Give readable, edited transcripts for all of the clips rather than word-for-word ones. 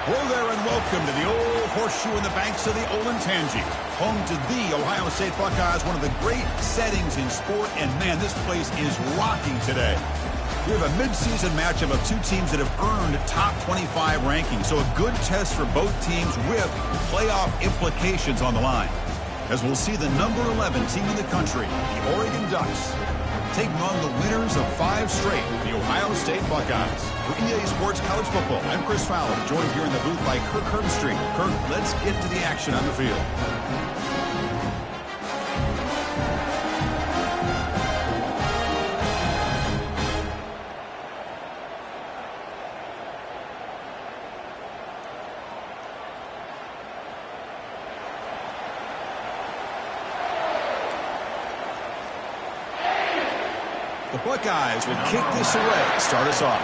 Hello there and welcome to the old horseshoe in the banks of the Olentangy, home to the Ohio State Buckeyes, one of the great settings in sport, and man, this place is rocking today. We have a midseason matchup of two teams that have earned top 25 rankings, so a good test for both teams with playoff implications on the line. As we'll see the number 11 team in the country, the Oregon Ducks, taking on the winners of 5 straight, the Ohio State Buckeyes. For EA Sports College Football, I'm Chris Fowler, joined here in the booth by Kirk Herbstreit. Kirk, let's get to the action on the field. The Buckeyes will kick this away, start us off.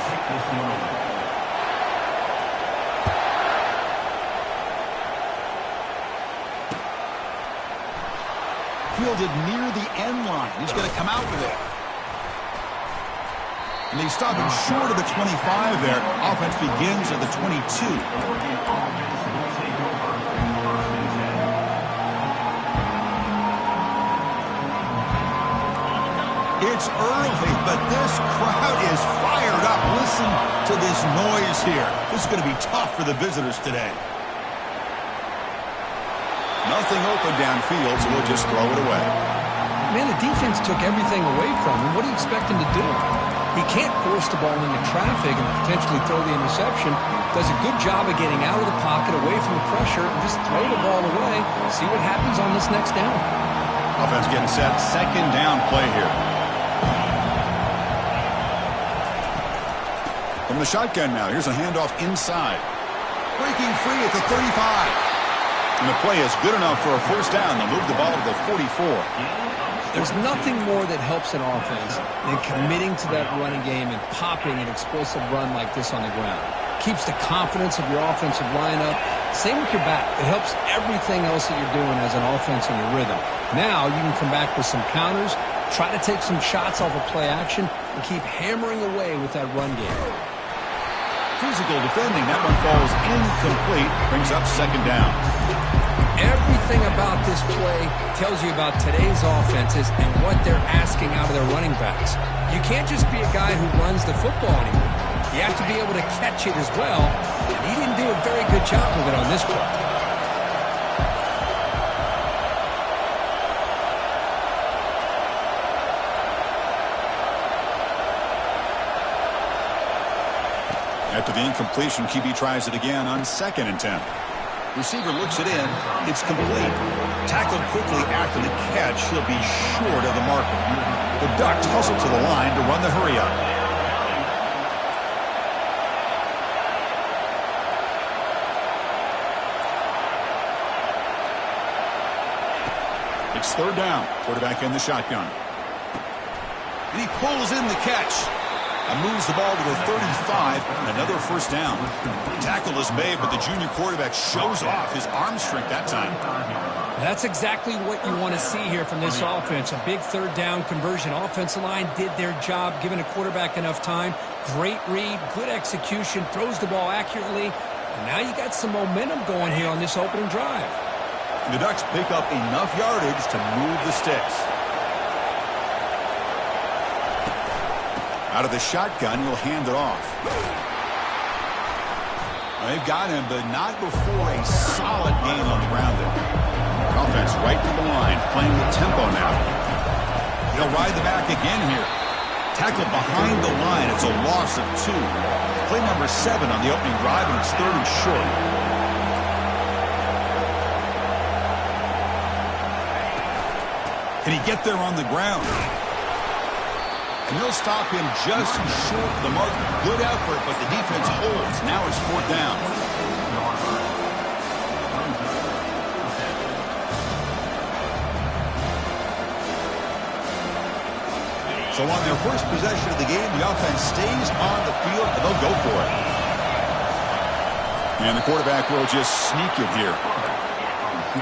Fielded near the end line. He's going to come out with it. And they stop him short of the 25 there. Offense begins at the 22. It's early, but this crowd is fired up. Listen to this noise here. This is going to be tough for the visitors today. Nothing open downfield, so we'll just throw it away. Man, the defense took everything away from him. What do you expect him to do? He can't force the ball into traffic and potentially throw the interception. Does a good job of getting out of the pocket, away from the pressure, and just throw the ball away. See what happens on this next down. Offense getting set. Second down play here. From the shotgun now, here's a handoff inside. Breaking free at the 35. And the play is good enough for a first down. They'll move the ball to the 44. There's nothing more that helps an offense than committing to that running game and popping an explosive run like this on the ground. Keeps the confidence of your offensive lineup. Same with your back. It helps everything else that you're doing as an offense in your rhythm. Now you can come back with some counters, try to take some shots off of play action, and keep hammering away with that run game. Physical defending. That one falls incomplete. Brings up second down. Everything about this play tells you about today's offenses and what they're asking out of their running backs. You can't just be a guy who runs the football anymore. You have to be able to catch it as well. And he didn't do a very good job of it on this play. After the incompletion, QB tries it again on 2nd and 10. Receiver looks it in. It's complete. Tackled quickly after the catch. He'll be short of the marker. The Ducks hustle to the line to run the hurry-up. It's third down. Quarterback in the shotgun. And he pulls in the catch. And moves the ball to the 35, and another first down. Tackle is made, but the junior quarterback shows off his arm strength that time. That's exactly what you want to see here from this offense. A big third down conversion. Offensive line did their job, giving a quarterback enough time. Great read, good execution, throws the ball accurately. And now you got some momentum going here on this opening drive. The Ducks pick up enough yardage to move the sticks. Out of the shotgun, he'll hand it off. They've got him, but not before a solid gain on the ground there. Offense right to the line, playing with tempo now. He'll ride the back again here. Tackled behind the line. It's a loss of 2. Play number 7 on the opening drive, and it's 3rd and short. Can he get there on the ground? And he'll stop him just short of the mark. Good effort, but the defense holds. Now it's 4th down. So on their first possession of the game, the offense stays on the field, and they'll go for it. And the quarterback will just sneak it here.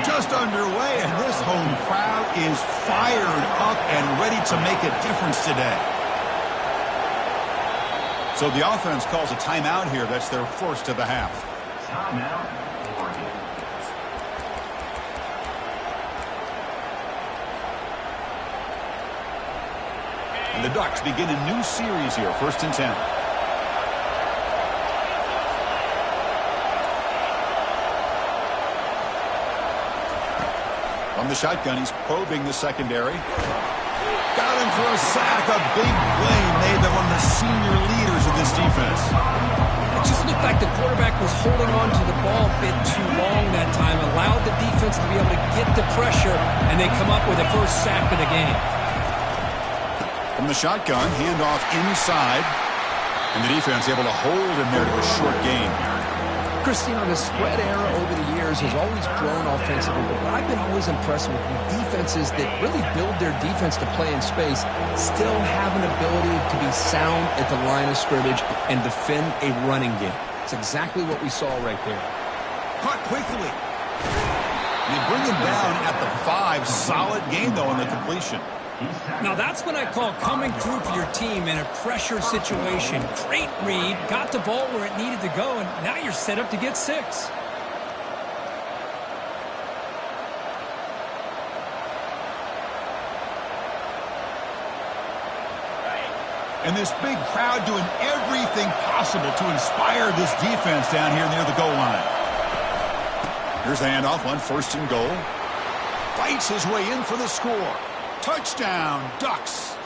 Just underway, and this home crowd is fired up and ready to make a difference today. So the offense calls a timeout here. That's their first of the half. And the Ducks begin a new series here, 1st and 10. From the shotgun, he's probing the secondary. Got him for a sack. A big play made by one of the senior leaders of this defense. It just looked like the quarterback was holding on to the ball a bit too long that time, allowed the defense to be able to get the pressure, and they come up with the first sack of the game. From the shotgun, handoff inside, and the defense able to hold him there to a short gain. Christine, the spread era over the years has always grown offensively, but I've been always impressed with defenses that really build their defense to play in space, still have an ability to be sound at the line of scrimmage and defend a running game. It's exactly what we saw right there. Caught quickly. They bring him down at the 5. Solid game, though, in the completion. Now that's what I call coming through for your team in a pressure situation. Great read, got the ball where it needed to go, and now you're set up to get 6. And this big crowd doing everything possible to inspire this defense down here near the goal line. Here's the handoff on 1st and goal. Fights his way in for the score. Touchdown, Ducks.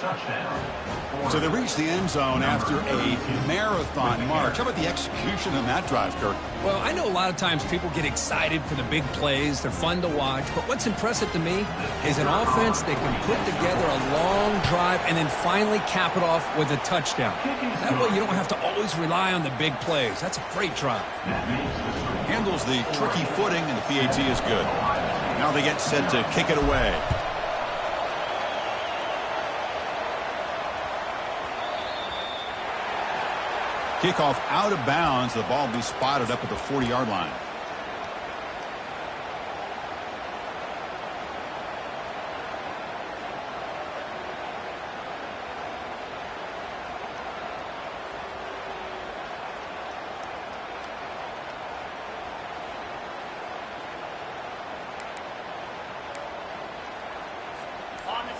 So they reach the end zone after a marathon march. How about the execution on that drive, Kirk? Well, I know a lot of times people get excited for the big plays. They're fun to watch. But what's impressive to me is an offense that can put together a long drive and then finally cap it off with a touchdown. That way you don't have to always rely on the big plays. That's a great drive. Handles the tricky footing, and the PAT is good. Now they get set to kick it away. Kickoff out of bounds. The ball will be spotted up at the 40-yard line.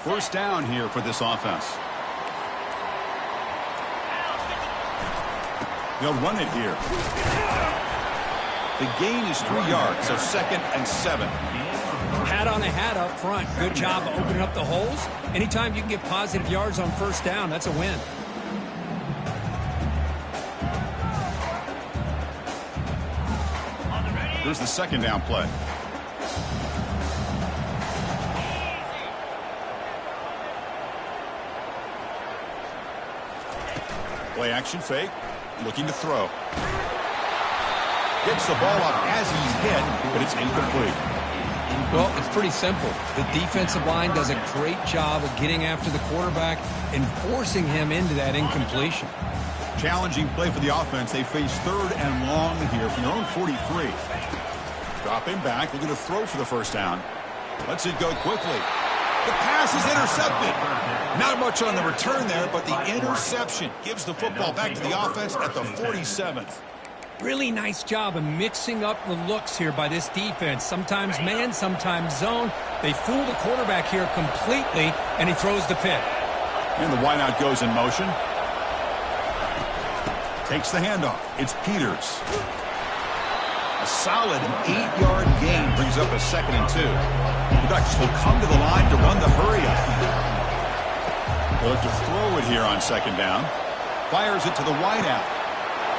First down here for this offense. They'll run it here. The gain is 3 yards, so 2nd and 7. Hat on a hat up front. Good job of opening up the holes. Anytime you can get positive yards on first down, that's a win. Here's the 2nd down play. Play action fake. Looking to throw. Gets the ball off as he's hit, but it's incomplete. Well, it's pretty simple. The defensive line does a great job of getting after the quarterback and forcing him into that incompletion. Challenging play for the offense. They face 3rd and long here from their own 43. Drop him back. Looking to throw for the first down. Lets it go quickly. The pass is intercepted. Not much on the return there, but the interception gives the football back to the offense at the 47th. Really nice job of mixing up the looks here by this defense. Sometimes man, sometimes zone. They fool the quarterback here completely, and he throws the pick. And the wideout goes in motion. Takes the handoff. It's Peters. A solid 8-yard gain brings up a 2nd and 2. The Ducks will come to the line to run the hurry-up. They'll look to throw it here on 2nd down. Fires it to the wideout.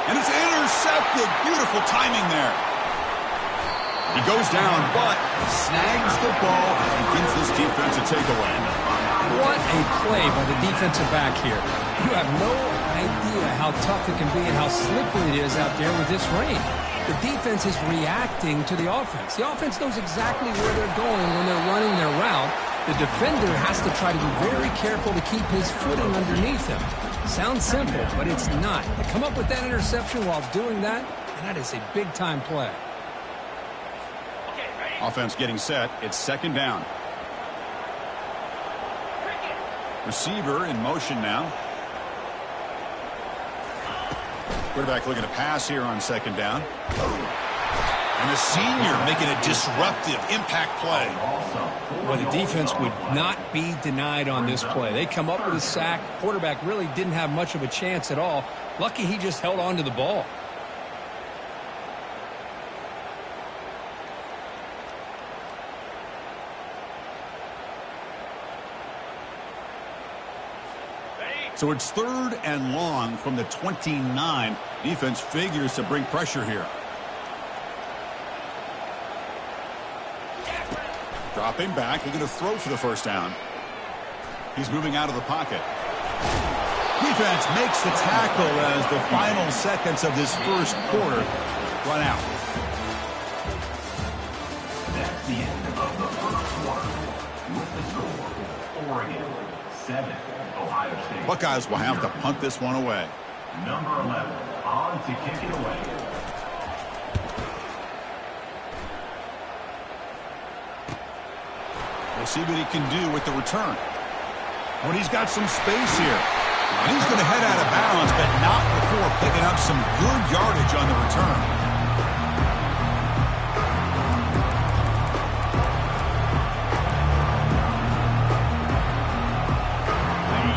And it's intercepted. Beautiful timing there. He goes down, but snags the ball and gives this defense a takeaway. What a play by the defensive back here. You have no idea how tough it can be and how slippery it is out there with this rain. The defense is reacting to the offense. The offense knows exactly where they're going when they're running their route. The defender has to try to be very careful to keep his footing underneath him. Sounds simple, but it's not. To come up with that interception while doing that, and that is a big-time play. Offense getting set. It's 2nd down. Receiver in motion now. Quarterback looking to pass here on 2nd down. And a senior making a disruptive impact play. Well, the defense would not be denied on this play. They come up with a sack. Quarterback really didn't have much of a chance at all. Lucky he just held on to the ball. So it's 3rd and long from the 29. Defense figures to bring pressure here. Dropping back, looking to throw for the first down. He's moving out of the pocket. Defense makes the tackle as the final seconds of this first quarter run out. That's the end of the first quarter. With the score, Oregon 7, Ohio State. Buckeyes will have to punt this one away. Number 11 on to kick it away. We'll see what he can do with the return. When he's got some space here. And he's going to head out of bounds, but not before picking up some good yardage on the return.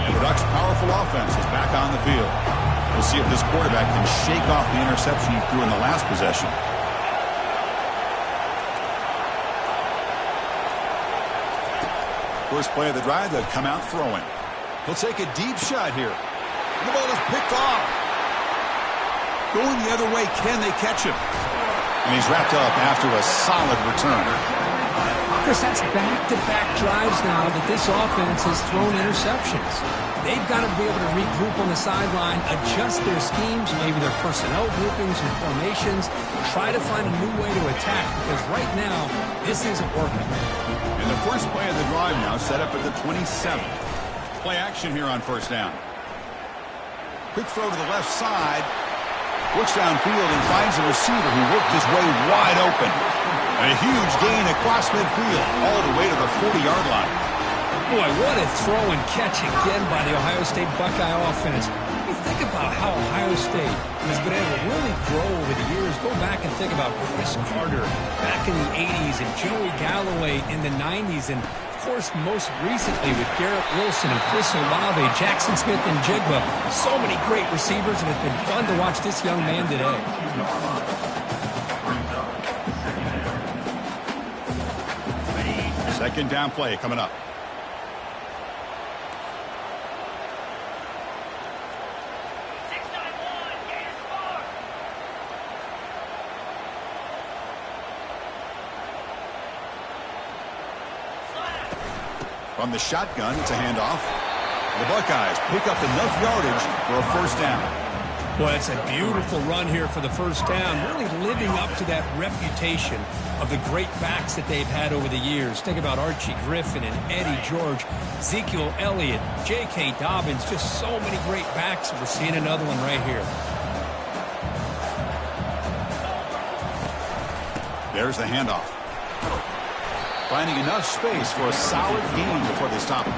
The Ducks' powerful offense is back on the field. We'll see if this quarterback can shake off the interception he threw in the last possession. First play of the drive, they'll come out throwing. He'll take a deep shot here. The ball is picked off. Going the other way, can they catch him? And he's wrapped up after a solid return. Chris, that's back-to-back drives now that this offense has thrown interceptions. They've got to be able to regroup on the sideline, adjust their schemes, maybe their personnel groupings and formations, try to find a new way to attack, because right now, this isn't working. And the first play of the drive now set up at the 27th. Play action here on first down. Quick throw to the left side. Looks downfield and finds a receiver who worked his way wide open. And a huge gain across midfield, all the way to the 40-yard line. Boy, what a throw and catch again by the Ohio State Buckeye offense. You think about how Ohio State has been able to really grow over the years. Go back and think about Chris Carter back in the 80s and Joey Galloway in the 90s. And, of course, most recently with Garrett Wilson and Chris Olave, Jackson Smith and Jigba. So many great receivers, and it's been fun to watch this young man today. Second down play coming up. From the shotgun, it's a handoff. The Buckeyes pick up enough yardage for a first down. Well, it's a beautiful run here for the first down, really living up to that reputation of the great backs that they've had over the years. Think about Archie Griffin and Eddie George, Ezekiel Elliott, J.K. Dobbins, just so many great backs. We're seeing another one right here. There's the handoff. Finding enough space for a solid gain before they stop him.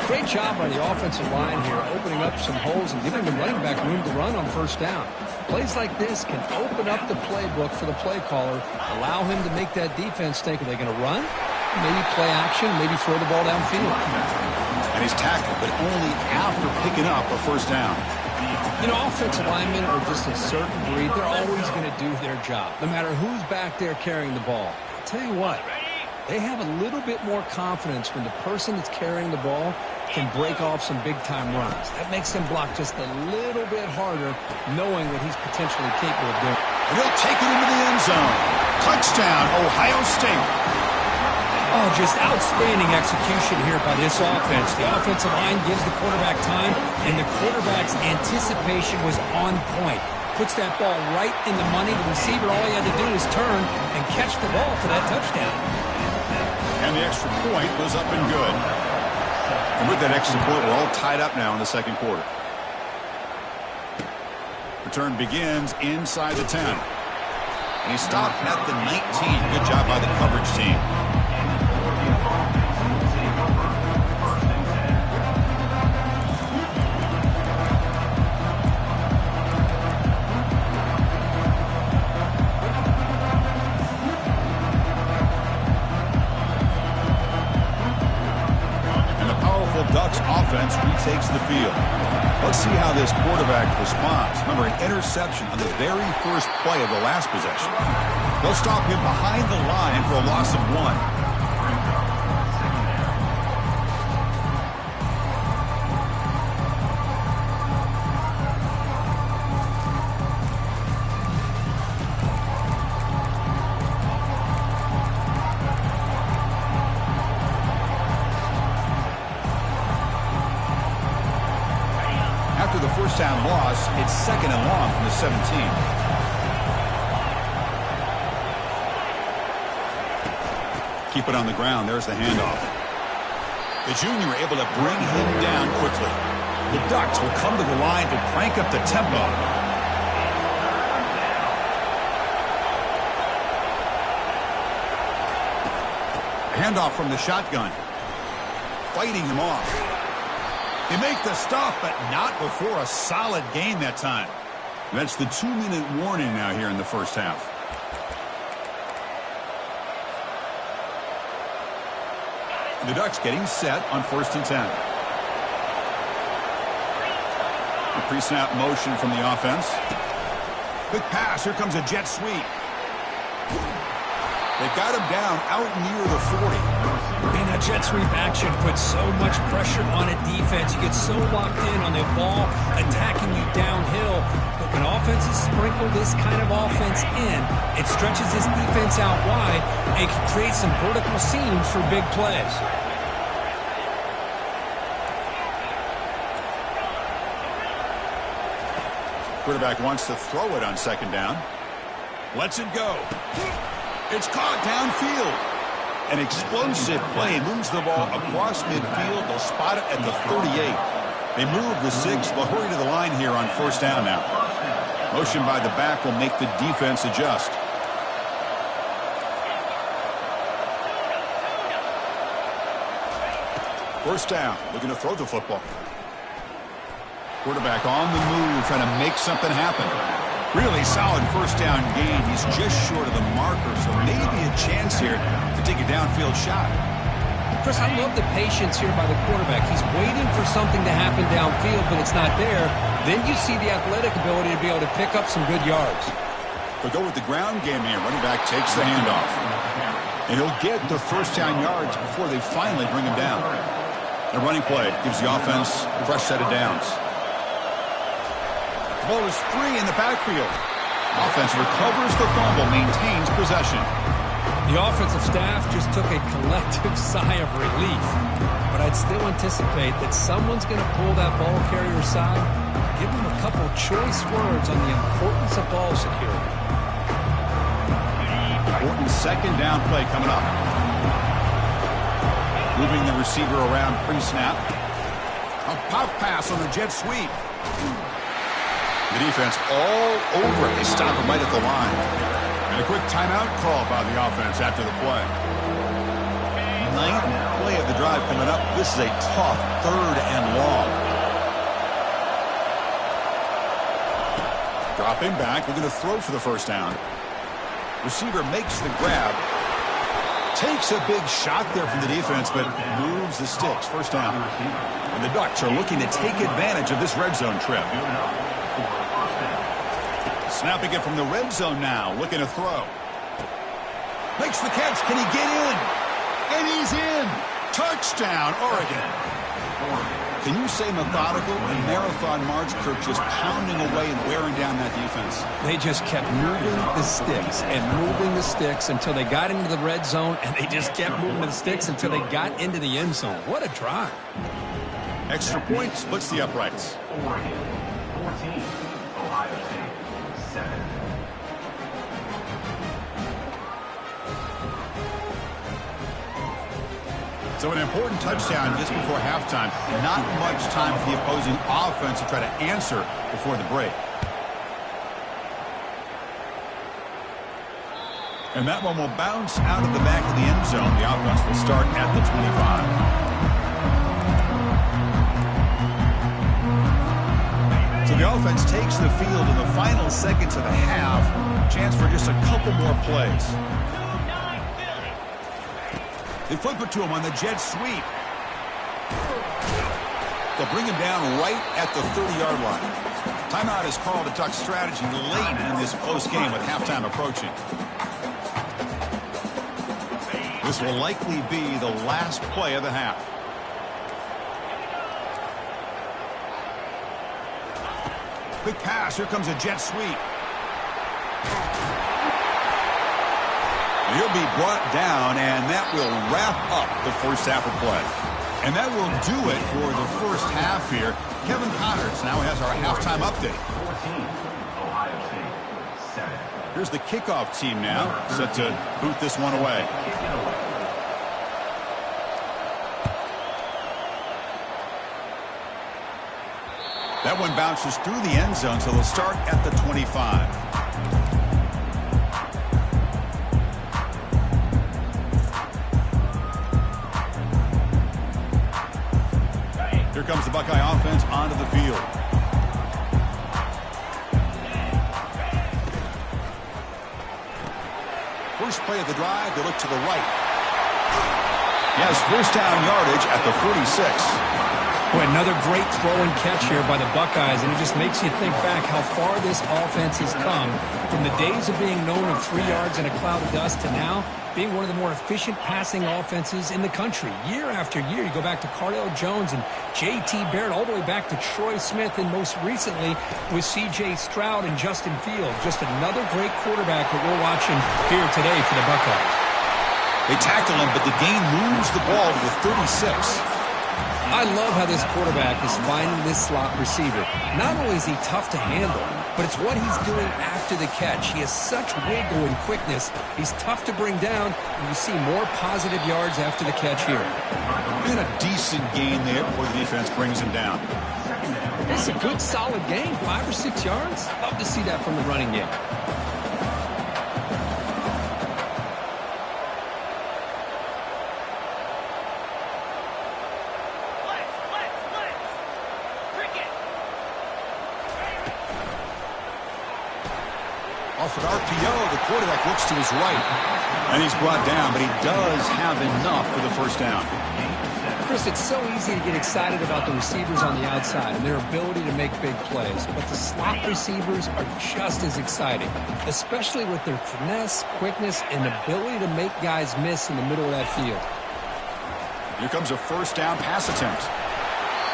Great job by the offensive line here, opening up some holes and giving the running back room to run on first down. Plays like this can open up the playbook for the play caller, allow him to make that defense think, are they going to run? Maybe play action, maybe throw the ball downfield. And he's tackled, but only after picking up a first down. You know, offensive linemen are just a certain breed. They're always going to do their job, no matter who's back there carrying the ball. I'll tell you what. They have a little bit more confidence when the person that's carrying the ball can break off some big-time runs. That makes them block just a little bit harder, knowing what he's potentially capable of doing. And he'll take it into the end zone. Touchdown, Ohio State. Oh, just outstanding execution here by this offense. The offensive line gives the quarterback time, and the quarterback's anticipation was on point. Puts that ball right in the money. The receiver, all he had to do was turn and catch the ball for that touchdown. And the extra point was up and good. And with that extra point, we're all tied up now in the second quarter. Return begins inside the 10. And he stopped at the 19. Good job by the coverage team. takes the field. Let's see how this quarterback responds. Remember, an interception on the very first play of the last possession. They'll stop him behind the line for a loss of 1. After the first down loss, it's 2nd and long from the 17. Keep it on the ground. There's the handoff. The junior able to bring him down quickly. The Ducks will come to the line to crank up the tempo. Handoff from the shotgun. Fighting him off. They make the stop, but not before a solid gain that time. That's the 2-minute warning now here in the first half. The Ducks getting set on 1st and 10. A pre-snap motion from the offense. Quick pass. Here comes a jet sweep. They got him down out near the 40. Man, that jet sweep action puts so much pressure on a defense. You get so locked in on the ball attacking you downhill. But when offenses sprinkle this kind of offense in, it stretches this defense out wide and can create some vertical seams for big plays. Quarterback wants to throw it on 2nd down. Lets it go. It's caught downfield. An explosive play moves the ball across midfield. They'll spot it at the 38. They move the 6. They'll hurry to the line here on 1st down now. Motion by the back will make the defense adjust. First down, looking to throw the football. Quarterback on the move, trying to make something happen. Really solid first down gain. He's just short of the marker, so maybe a chance here to take a downfield shot. Chris, I love the patience here by the quarterback. He's waiting for something to happen downfield, but it's not there. Then you see the athletic ability to be able to pick up some good yards. They'll go with the ground game here. Running back takes the handoff. And he'll get the first down yards before they finally bring him down. The running play gives the offense a fresh set of downs. The ball is free in the backfield. Offense recovers the fumble, maintains possession. The offensive staff just took a collective sigh of relief. But I'd still anticipate that someone's going to pull that ball carrier aside, give him a couple choice words on the importance of ball security. Important 2nd down play coming up. Moving the receiver around pre-snap. A pop pass on the jet sweep. The defense all over it. They stop him right at the line. And a quick timeout call by the offense after the play. 9th play of the drive coming up. This is a tough 3rd and long. Dropping back. We're going to throw for the first down. Receiver makes the grab. Takes a big shot there from the defense, but moves the sticks. First down. And the Ducks are looking to take advantage of this red zone trip. Snapping it from the red zone now, looking to throw. Makes the catch. Can he get in? And he's in. Touchdown, Oregon. Can you say methodical? A marathon march, Kirk, just pounding away and wearing down that defense. They just kept moving the sticks and moving the sticks until they got into the red zone, and they just kept moving the sticks until they got into the end zone. What a drive. Extra point splits the uprights. Oregon 14, Ohio State 7. So an important touchdown just before halftime. Not much time for the opposing offense to try to answer before the break. And that one will bounce out of the back of the end zone. The offense will start at the 25. So the offense takes the field in the final seconds of the half. Chance for just a couple more plays. They flip it to him on the jet sweep. They'll bring him down right at the 30-yard line. Timeout is called to talk strategy late in this close game with halftime approaching. This will likely be the last play of the half. Quick pass. Here comes a jet sweep. He'll be brought down, and that will wrap up the first half of play. And that will do it for the first half here. Kevin Connors now has our halftime update. 14, Ohio State, 7. Here's the kickoff team now, set to boot this one away. That one bounces through the end zone, so they'll start at the 25. Here comes the Buckeye offense onto the field. First play of the drive, they look to the right. He has first down yardage at the 46. Boy, another great throw and catch here by the Buckeyes, and it just makes you think back how far this offense has come from the days of being known of 3 yards and a cloud of dust to now being one of the more efficient passing offenses in the country. Year after year, you go back to Cardale Jones and J.T. Barrett, all the way back to Troy Smith, and most recently with C.J. Stroud and Justin Fields. Just another great quarterback that we're watching here today for the Buckeyes. They tackle him, but the gain moves the ball to the 36. I love how this quarterback is finding this slot receiver. Not only is he tough to handle, but it's what he's doing after the catch. He has such wiggle and quickness. He's tough to bring down, and you see more positive yards after the catch here. And a decent gain there before the defense brings him down. It's a good, solid gain, 5 or 6 yards. Love to see that from the running game. Off an RPO, the quarterback looks to his right. And he's brought down, but he does have enough for the first down. Chris, it's so easy to get excited about the receivers on the outside and their ability to make big plays, but the slot receivers are just as exciting, especially with their finesse, quickness, and ability to make guys miss in the middle of that field. Here comes a first down pass attempt.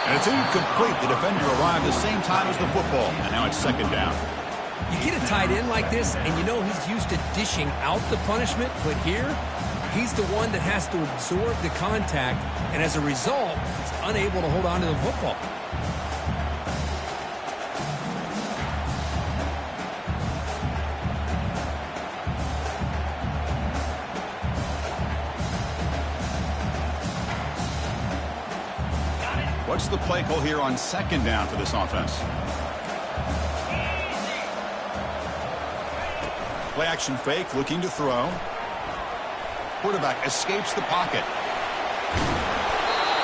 And it's incomplete. The defender arrived the same time as the football, and now it's second down. You get a tight end like this, and you know he's used to dishing out the punishment, but here, he's the one that has to absorb the contact, and as a result, he's unable to hold on to the football. What's the play call here on second down for this offense? Play action fake, looking to throw. Quarterback escapes the pocket.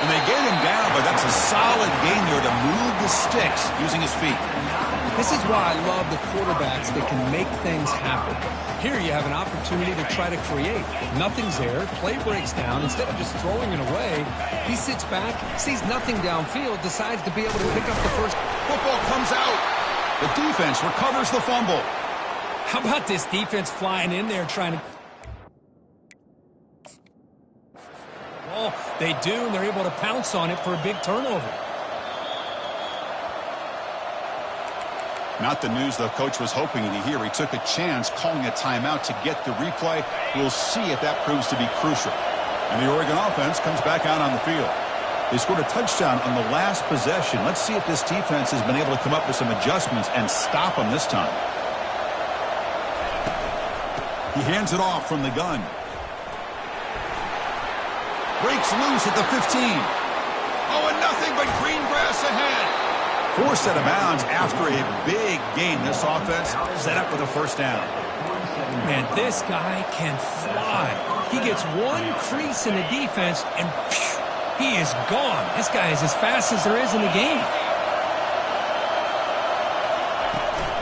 And they get him down, but that's a solid gain there to move the sticks using his feet. This is why I love the quarterbacks that can make things happen. Here you have an opportunity to try to create. Nothing's there. Play breaks down. Instead of just throwing it away, he sits back, sees nothing downfield, decides to be able to pick up the first. Football comes out. The defense recovers the fumble. How about this defense flying in there trying to... Well, they do, and they're able to pounce on it for a big turnover. Not the news the coach was hoping to hear. He took a chance calling a timeout to get the replay. We'll see if that proves to be crucial. And the Oregon offense comes back out on the field. They scored a touchdown on the last possession. Let's see if this defense has been able to come up with some adjustments and stop them this time. He hands it off from the gun. Breaks loose at the 15. Oh, and nothing but green grass ahead. Forced out of bounds after a big gain. This offense set up with a first down. Man, this guy can fly. He gets one crease in the defense, and phew, he is gone. This guy is as fast as there is in the game.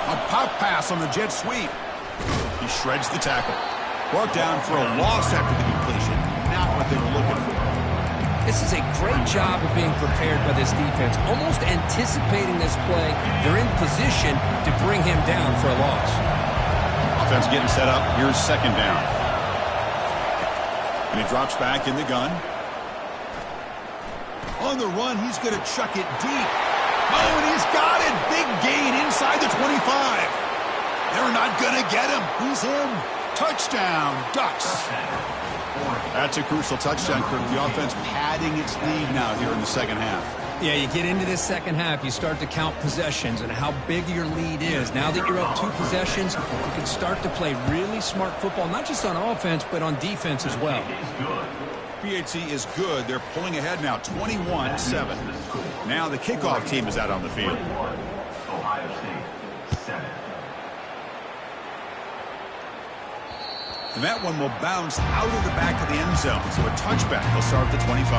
A pop pass on the jet sweep. He shreds the tackle. Brought down for a loss after the completion. Not what they were looking for. This is a great job of being prepared by this defense, almost anticipating this play. They're in position to bring him down for a loss. Offense getting set up. Here's second down. And he drops back in the gun. On the run, he's going to chuck it deep. Oh, and he's got it. Big gain inside the 25. They're not going to get him. He's in. Touchdown, Ducks. That's a crucial touchdown, Kirk. The offense padding its lead now here in the second half. Yeah, you get into this second half, you start to count possessions and how big your lead is. Now that you're up 2 possessions, you can start to play really smart football, not just on offense, but on defense as well. PHC is good. They're pulling ahead now, 21-7. Now the kickoff team is out on the field. Ohio State, 7. And that one will bounce out of the back of the end zone. So a touchback. They'll start at the 25.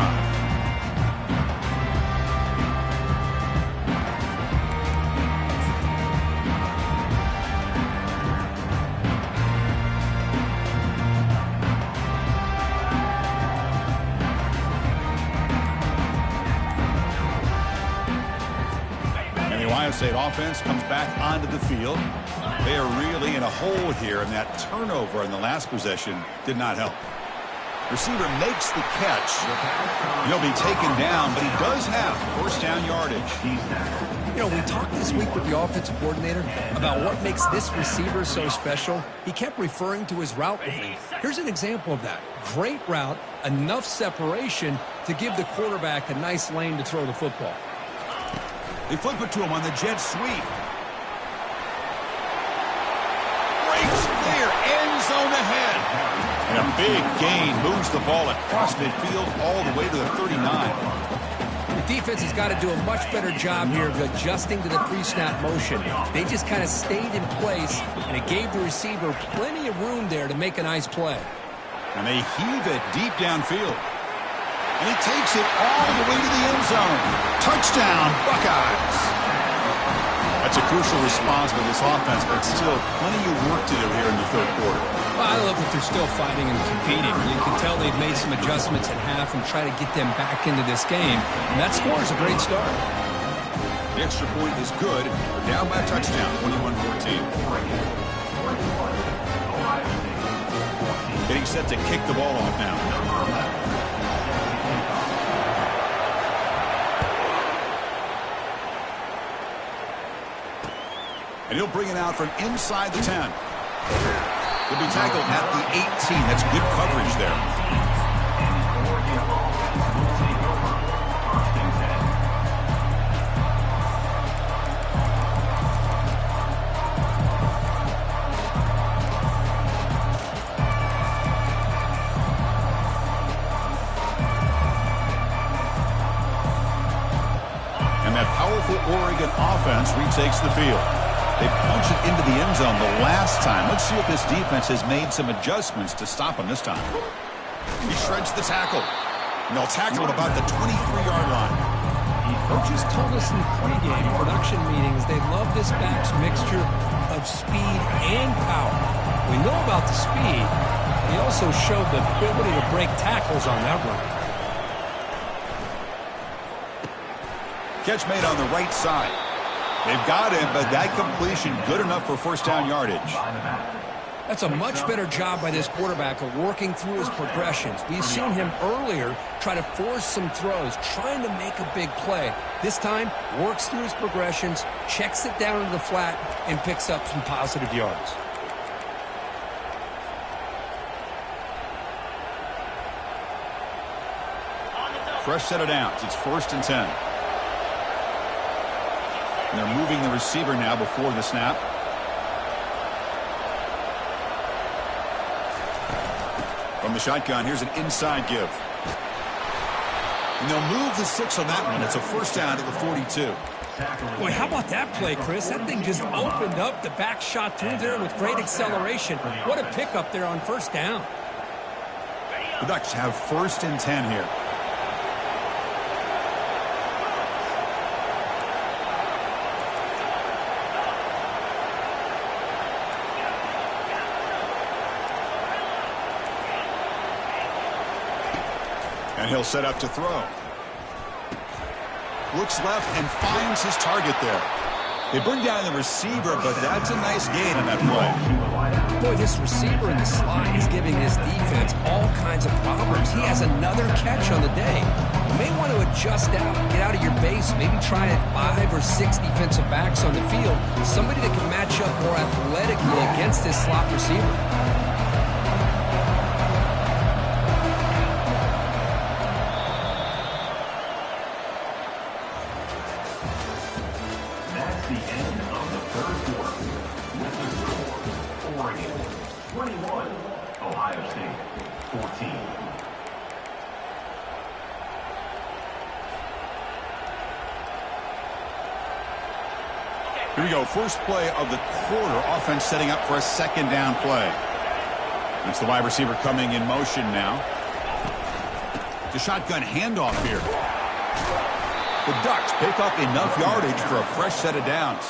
Ohio State offense comes back onto the field. They are really in a hole here, and that turnover in the last possession did not help. Receiver makes the catch. He'll be taken down, but he does have first down yardage. You know, we talked this week with the offensive coordinator about what makes this receiver so special. He kept referring to his route. Here's an example of that. Great route, enough separation to give the quarterback a nice lane to throw the football. They flip it to him on the jet sweep. Breaks clear, end zone ahead. And a big gain moves the ball across midfield all the way to the 39. The defense has got to do a much better job here of adjusting to the pre-snap motion. They just kind of stayed in place, and it gave the receiver plenty of room there to make a nice play. And they heave it deep downfield. And he takes it all the way to the end zone. Touchdown, Buckeyes. That's a crucial response by this offense, but still plenty of work to do here in the third quarter. Well, I love that they're still fighting and competing. You can tell they've made some adjustments at half and try to get them back into this game. And that score is a great start. The extra point is good. They're down by a touchdown, 21-14. Getting set to kick the ball off now. And he'll bring it out from inside the 10. He'll be tackled at the 18. That's good coverage there. And that powerful Oregon offense retakes the field. They punched it into the end zone the last time. Let's see if this defense has made some adjustments to stop him this time. He shreds the tackle. And they'll tackle at about the 23-yard line. Coaches told us in pregame production meetings they love this back's mixture of speed and power. We know about the speed. He also showed the ability to break tackles on that run. Catch made on the right side. They've got him, but that completion good enough for first down yardage. That's a much better job by this quarterback of working through his progressions. We've seen him earlier try to force some throws, trying to make a big play. This time, works through his progressions, checks it down to the flat, and picks up some positive yards. Fresh set of downs. It's 1st and 10. And they're moving the receiver now before the snap. From the shotgun, here's an inside give. And they'll move the 6 on that one. It's a first down at the 42. Boy, how about that play, Chris? That thing just opened up. The back shot through there with great acceleration. What a pickup there on first down. The Ducks have 1st and 10 here. And he'll set up to throw. Looks left and finds his target there. They bring down the receiver, but that's a nice gain on that play. Boy, this receiver in the slot is giving his defense all kinds of problems. He has another catch on the day. You may want to adjust out, get out of your base, maybe try 5 or 6 defensive backs on the field, somebody that can match up more athletically against this slot receiver. That's the end of the third quarter. With the score, Oregon 21, Ohio State 14. Here we go. First play of the quarter. Offense setting up for a second down play. It's the wide receiver coming in motion now. It's a shotgun handoff here. The Ducks pick up enough yardage for a fresh set of downs.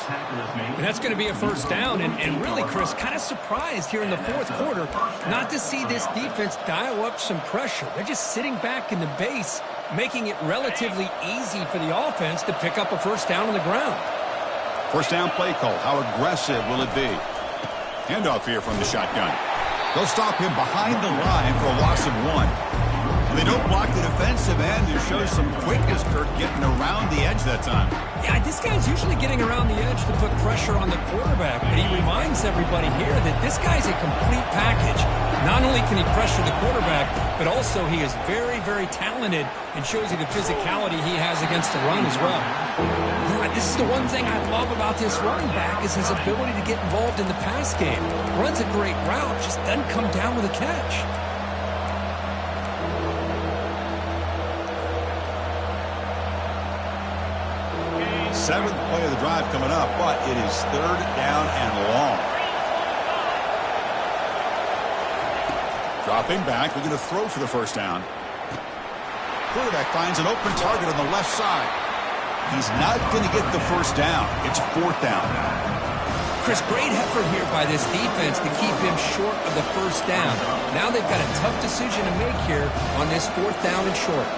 And that's going to be a first down. And really, Chris, kind of surprised here in the fourth quarter not to see this defense dial up some pressure. They're just sitting back in the base, making it relatively easy for the offense to pick up a first down on the ground. First down play call. How aggressive will it be? Handoff here from the shotgun. They'll stop him behind the line for a loss of 1. They don't block the defensive end. It shows some quickness, Kirk, getting around the edge that time. Yeah, this guy's usually getting around the edge to put pressure on the quarterback, but he reminds everybody here that this guy's a complete package. Not only can he pressure the quarterback, but also he is very, very talented and shows you the physicality he has against the run as well. This is the one thing I love about this running back is his ability to get involved in the pass game. Runs a great route, just doesn't come down with a catch. Seventh play of the drive coming up, but it is third down and long. Dropping back, we're going to throw for the first down. Quarterback finds an open target on the left side. He's not going to get the first down. It's fourth down. Chris, great effort here by this defense to keep him short of the first down. Now they've got a tough decision to make here on this fourth down and short.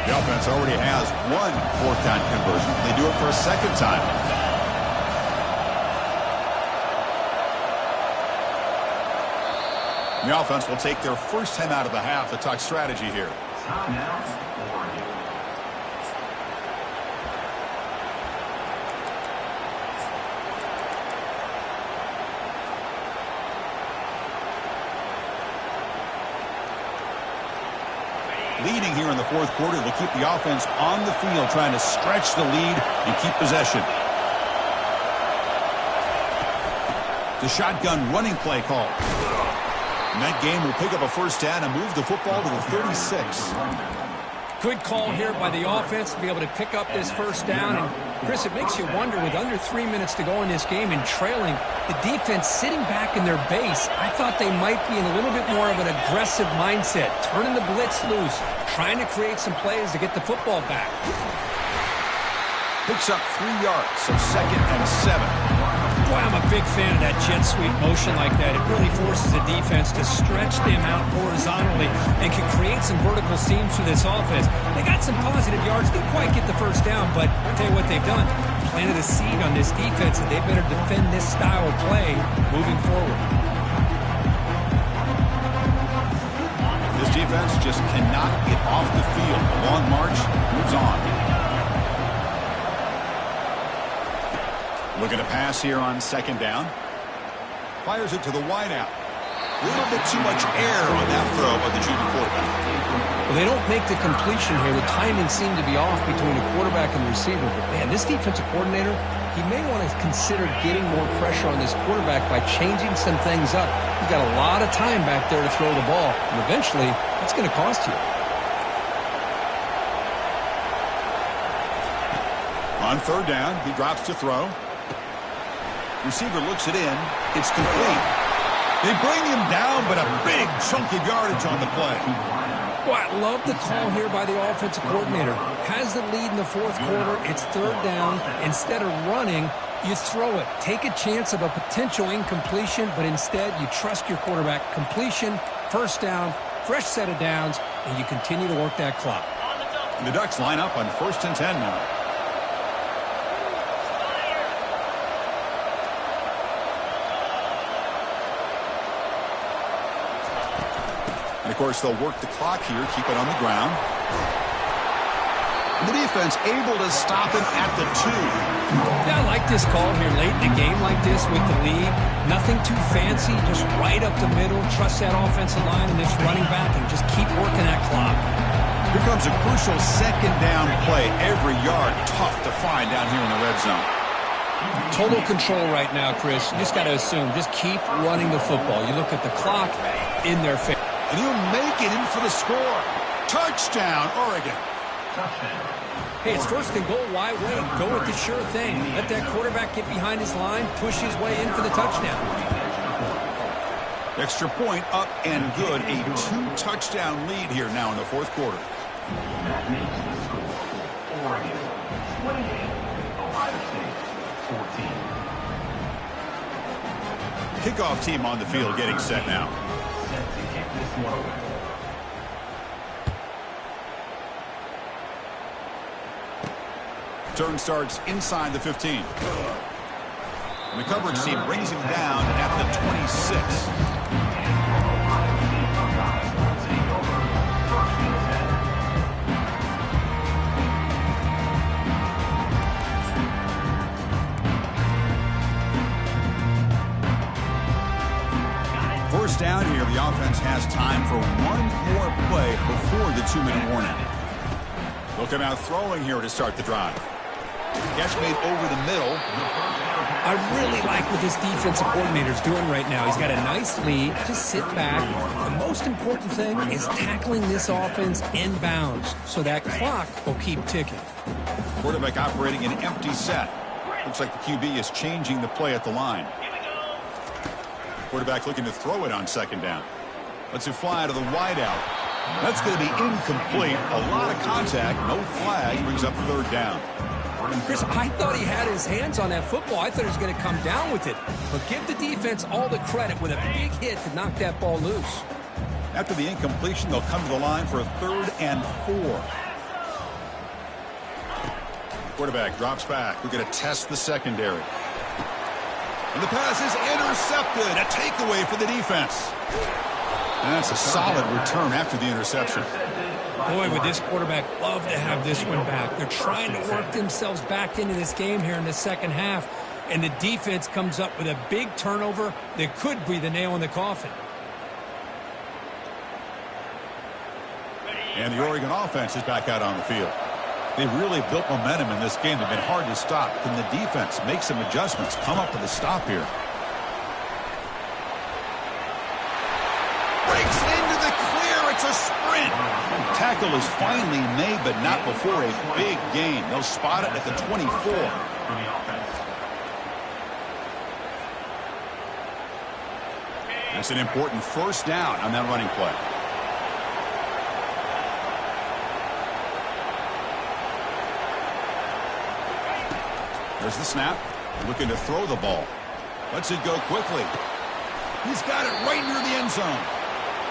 The offense already has one fourth down conversion. They do it for a second time. The offense will take their first time out of the half to talk strategy here. Timeout, Oregon. Leading here in the fourth quarter, they'll keep the offense on the field, trying to stretch the lead and keep possession. The shotgun running play call. And that game will pick up a first down and move the football to the 36. Good call here by the offense to be able to pick up this first down. And, Chris, it makes you wonder, with under 3 minutes to go in this game and trailing, the defense sitting back in their base, I thought they might be in a little bit more of an aggressive mindset, turning the blitz loose, trying to create some plays to get the football back. Picks up 3 yards, so second and 7. Boy, I'm a big fan of that jet sweep motion like that. It really forces the defense to stretch them out horizontally and can create some vertical seams for this offense. They got some positive yards, didn't quite get the first down, but I'll tell you what they've done. Planted a seed on this defense, and they better defend this style of play moving forward. This defense just cannot get off the field. The long march moves on. Looking to pass here on second down. Fires it to the wideout. A little bit too much air on that throw by the junior quarterback. Well, they don't make the completion here. The timing seemed to be off between the quarterback and the receiver. But, man, this defensive coordinator, he may want to consider getting more pressure on this quarterback by changing some things up. He's got a lot of time back there to throw the ball. And eventually, it's going to cost you. On third down, he drops to throw. Receiver looks it in. It's complete. They bring him down, but a big chunk of yardage on the play. Well, I love the call here by the offensive coordinator. Has the lead in the fourth quarter. It's third down. Instead of running, you throw it. Take a chance of a potential incompletion, but instead you trust your quarterback. Completion, first down, fresh set of downs, and you continue to work that clock. And the Ducks line up on 1st and 10 now. And, of course, they'll work the clock here, keep it on the ground. And the defense able to stop it at the 2. Yeah, I like this call here late in a game like this with the lead. Nothing too fancy, just right up the middle. Trust that offensive line and this running back and just keep working that clock. Here comes a crucial second down play. Every yard tough to find down here in the red zone. Total control right now, Chris. You just got to assume, just keep running the football. You look at the clock in their favor. And he'll make it in for the score. Touchdown, Oregon. Hey, it's 1st and goal. Why wait? Go with the sure thing. Let that quarterback get behind his line, push his way in for the touchdown. Extra point up and good. A 2-touchdown lead here now in the 4th quarter. That makes the score Oregon 28, Ohio State 14. Kickoff team on the field getting set now. Set to kick this one away. Turn starts inside the 15. And the coverage team brings him down at the 26. First down here, the offense has time for one more play before the 2-minute warning. They'll come out throwing here to start the drive. Catch made over the middle. I really like what this defensive coordinator is doing right now. He's got a nice lead. Just sit back. The most important thing is tackling this offense inbounds so that clock will keep ticking. Quarterback operating an empty set. Looks like the QB is changing the play at the line. Quarterback looking to throw it on 2nd down. Lets it fly to the wideout. That's going to be incomplete. A lot of contact. No flag. Brings up 3rd down. Chris, I thought he had his hands on that football. I thought he was going to come down with it. But give the defense all the credit with a big hit to knock that ball loose. After the incompletion, they'll come to the line for a 3rd and 4. Quarterback drops back. We're going to test the secondary. And the pass is intercepted. A takeaway for the defense. And that's a solid return after the interception. Boy, would this quarterback love to have this one back. They're trying to work themselves back into this game here in the 2nd half. And the defense comes up with a big turnover that could be the nail in the coffin. And the Oregon offense is back out on the field. They've really built momentum in this game. They've been hard to stop. Can the defense make some adjustments, come up with a stop here? Breaks into the clear. It's a sprint. Tackle is finally made, but not before a big gain. They'll spot it at the 24. That's an important 1st down on that running play. There's the snap. Looking to throw the ball. Lets it go quickly. He's got it right near the end zone.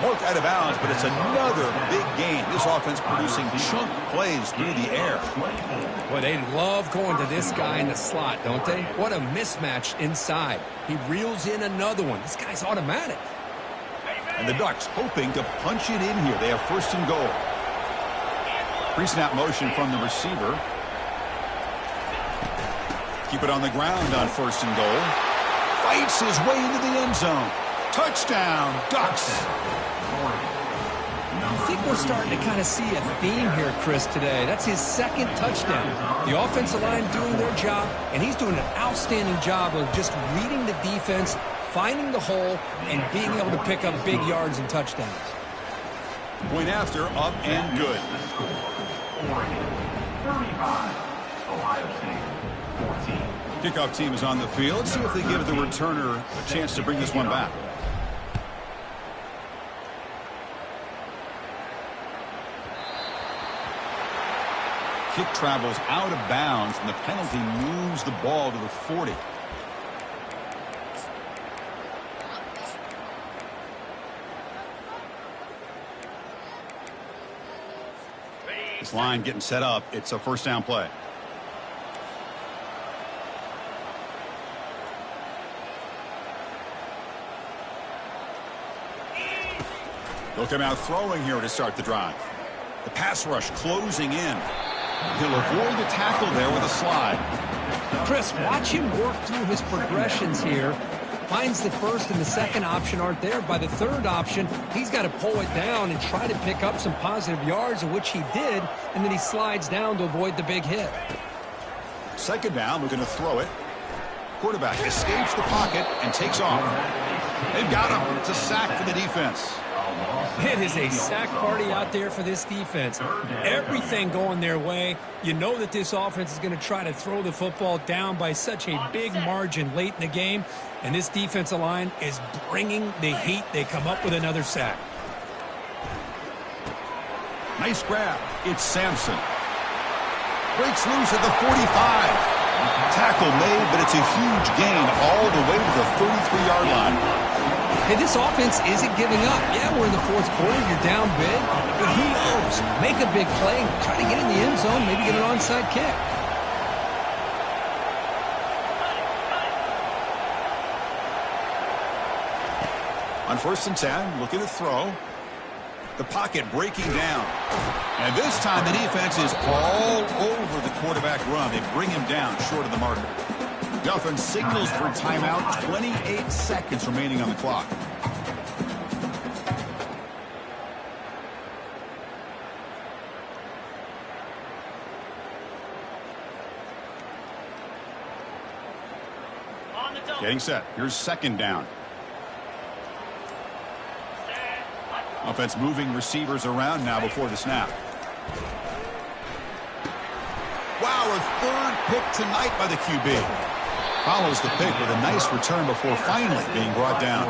Marked out of bounds, but it's another big gain. This offense producing chunk plays through the air. Boy, they love going to this guy in the slot, don't they? What a mismatch inside. He reels in another one. This guy's automatic. And the Ducks hoping to punch it in here. They have 1st and goal. Pre-snap motion from the receiver. Keep it on the ground on 1st and goal. Fights his way into the end zone. Touchdown, Ducks. I think we're starting to kind of see a theme here, Chris, today. That's his 2nd touchdown. The offensive line doing their job, and he's doing an outstanding job of just reading the defense, finding the hole, and being able to pick up big yards and touchdowns. Point after, up and good. Oregon 35, Ohio State 14. Kickoff team is on the field. Let's see if they give the returner a chance to bring this one back. Kick travels out of bounds, and the penalty moves the ball to the 40. This line getting set up. It's a first down play. They'll come out throwing here to start the drive. The pass rush closing in. He'll avoid the tackle there with a slide. Chris, watch him work through his progressions here. Finds the first and the second option aren't there. By the third option, he's got to pull it down and try to pick up some positive yards, of which he did, and then he slides down to avoid the big hit. Second down, looking to throw it. Quarterback escapes the pocket and takes off. They've got him. It's a sack for the defense. It is a sack party out there for this defense. Everything going their way. You know that this offense is going to try to throw the football down by such a big margin late in the game. And this defensive line is bringing the heat. They come up with another sack. Nice grab. It's Sampson. Breaks loose at the 45. Tackle made, but it's a huge gain all the way to the 33-yard line. Hey, this offense isn't giving up. Yeah, we're in the fourth quarter. You're down big. But who knows? Make a big play. Try to get in the end zone. Maybe get an onside kick. On 1st and 10, looking to throw. The pocket breaking down. And this time the defense is all over the quarterback run. They bring him down short of the marker. The offense signals for timeout. 28 seconds remaining on the clock. Getting set. Here's second down. Offense moving receivers around now before the snap. Wow, a third pick tonight by the QB. Follows the pick with a nice return before finally being brought down.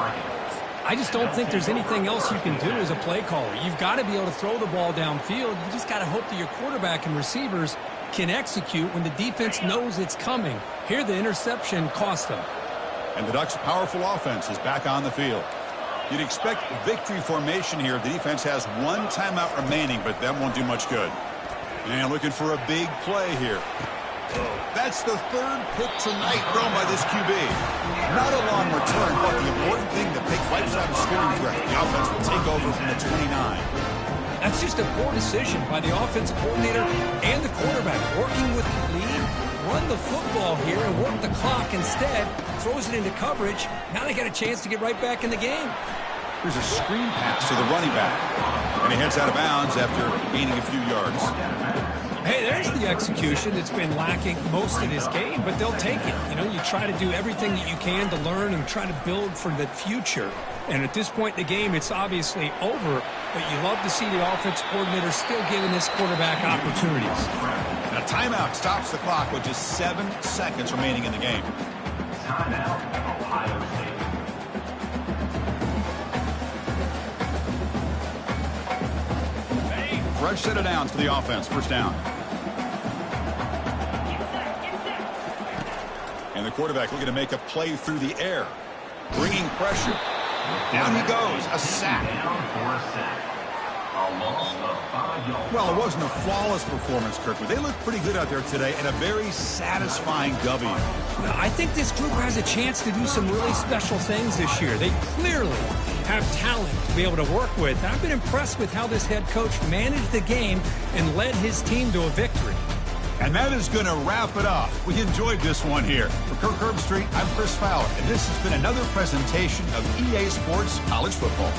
I just don't think there's anything else you can do as a play caller. You've got to be able to throw the ball downfield. You just got to hope that your quarterback and receivers can execute when the defense knows it's coming. Here, the interception cost them. And the Ducks' powerful offense is back on the field. You'd expect victory formation here. The defense has one timeout remaining, but that won't do much good. And looking for a big play here. That's the third pick tonight thrown by this QB. Not a long return, but the important thing, the pick wipes out a scoring threat. The offense will take over from the 29. That's just a poor decision by the offensive coordinator and the quarterback. Working with the lead, run the football here and work the clock instead. Throws it into coverage. Now they got a chance to get right back in the game. Here's a screen pass to the running back. And he heads out of bounds after gaining a few yards. Hey, there's the execution that's been lacking most of this game, but they'll take it. You know, you try to do everything that you can to learn and try to build for the future. And at this point in the game, it's obviously over, but you love to see the offensive coordinator still giving this quarterback opportunities. And a timeout stops the clock with just 7 seconds remaining in the game. Timeout, Ohio State. Fresh set of downs for the offense. First down. And the quarterback looking to make a play through the air. Bringing pressure. Down he goes. A sack. Well, it wasn't a flawless performance, Kirk, but they looked pretty good out there today and a very satisfying W. I think this group has a chance to do some really special things this year. They clearly have talent to be able to work with. I've been impressed with how this head coach managed the game and led his team to a victory. And that is going to wrap it up. We enjoyed this one here. For Kirk Herbstreit, I'm Chris Fowler, and this has been another presentation of EA Sports College Football.